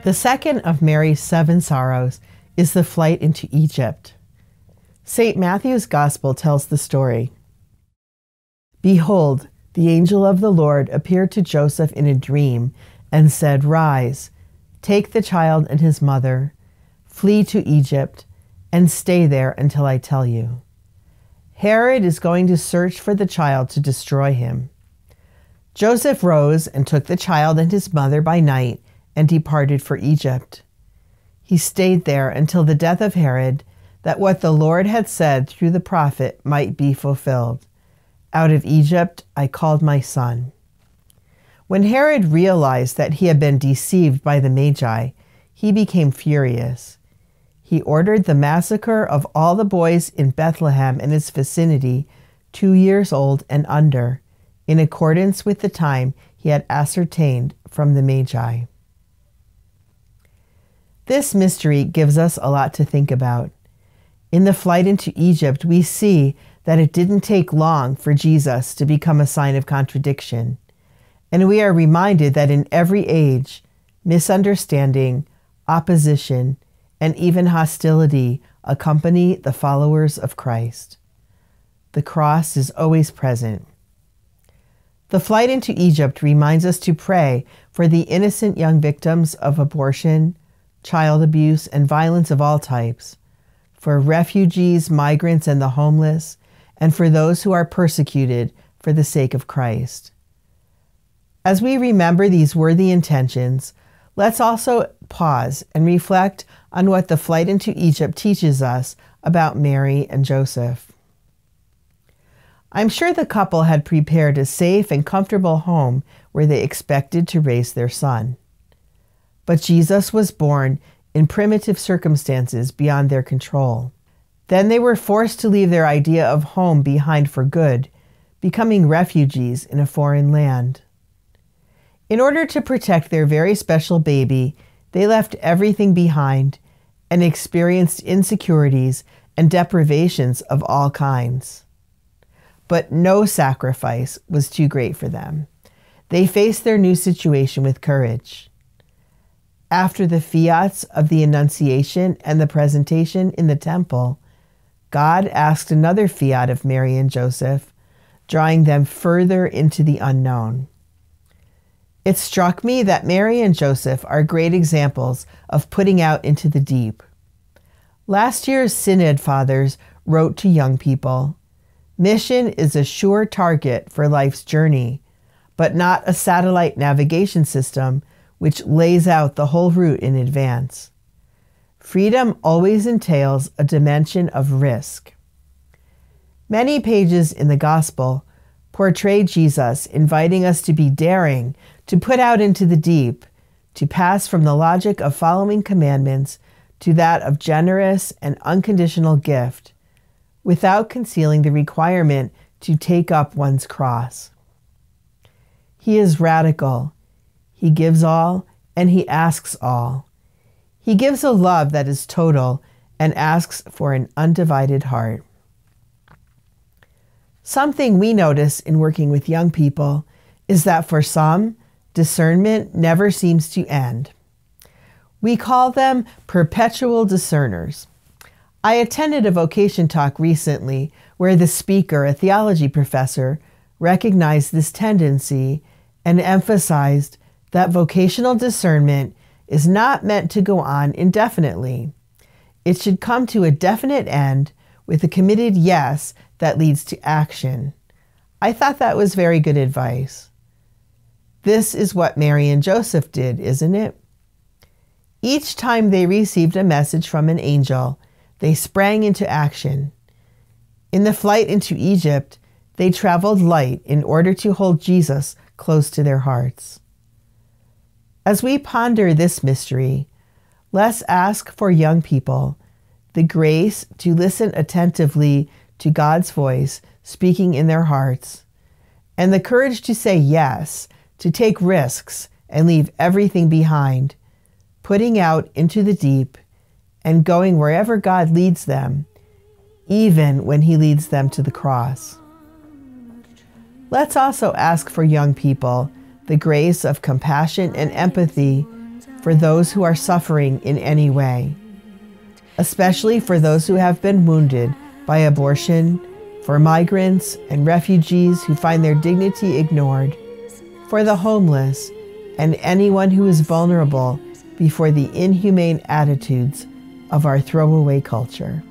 The second of Mary's 7 sorrows is the flight into Egypt. St. Matthew's Gospel tells the story. Behold, the angel of the Lord appeared to Joseph in a dream and said, Rise, take the child and his mother, flee to Egypt, and stay there until I tell you. Herod is going to search for the child to destroy him. Joseph rose and took the child and his mother by night and departed for Egypt. He stayed there until the death of Herod, that what the Lord had said through the prophet might be fulfilled. Out of Egypt I called my son. When Herod realized that he had been deceived by the Magi, he became furious. He ordered the massacre of all the boys in Bethlehem and its vicinity, 2 years old and under, in accordance with the time he had ascertained from the Magi. This mystery gives us a lot to think about. In the flight into Egypt, we see that it didn't take long for Jesus to become a sign of contradiction. And we are reminded that in every age, misunderstanding, opposition, and even hostility accompany the followers of Christ. The cross is always present. The flight into Egypt reminds us to pray for the innocent young victims of abortion, child abuse, and violence of all types, for refugees, migrants, and the homeless, and for those who are persecuted for the sake of Christ. As we remember these worthy intentions, let's also pause and reflect on what the flight into Egypt teaches us about Mary and Joseph. I'm sure the couple had prepared a safe and comfortable home where they expected to raise their son. But Jesus was born in primitive circumstances beyond their control. Then they were forced to leave their idea of home behind for good, becoming refugees in a foreign land. In order to protect their very special baby, they left everything behind and experienced insecurities and deprivations of all kinds. But no sacrifice was too great for them. They faced their new situation with courage. After the fiats of the Annunciation and the presentation in the temple, God asked another fiat of Mary and Joseph, drawing them further into the unknown. It struck me that Mary and Joseph are great examples of putting out into the deep. Last year's Synod Fathers wrote to young people, "Mission is a sure target for life's journey, but not a satellite navigation system which lays out the whole route in advance. Freedom always entails a dimension of risk." Many pages in the Gospel portray Jesus inviting us to be daring, to put out into the deep, to pass from the logic of following commandments to that of generous and unconditional gift, without concealing the requirement to take up one's cross. He is radical. He gives all, and he asks all. He gives a love that is total and asks for an undivided heart. Something we notice in working with young people is that for some, discernment never seems to end. We call them perpetual discerners. I attended a vocation talk recently where the speaker, a theology professor, recognized this tendency and emphasized that vocational discernment is not meant to go on indefinitely. It should come to a definite end with a committed yes that leads to action. I thought that was very good advice. This is what Mary and Joseph did, isn't it? Each time they received a message from an angel, they sprang into action. In the flight into Egypt, they traveled light in order to hold Jesus close to their hearts. As we ponder this mystery, let's ask for young people the grace to listen attentively to God's voice speaking in their hearts, and the courage to say yes, to take risks and leave everything behind, putting out into the deep and going wherever God leads them, even when he leads them to the cross. Let's also ask for young people the grace of compassion and empathy for for those who are suffering in any way, especially for those who have been wounded by abortion, for migrants and refugees who find their dignity ignored, for the homeless, and anyone who is vulnerable before the inhumane attitudes of our throwaway culture.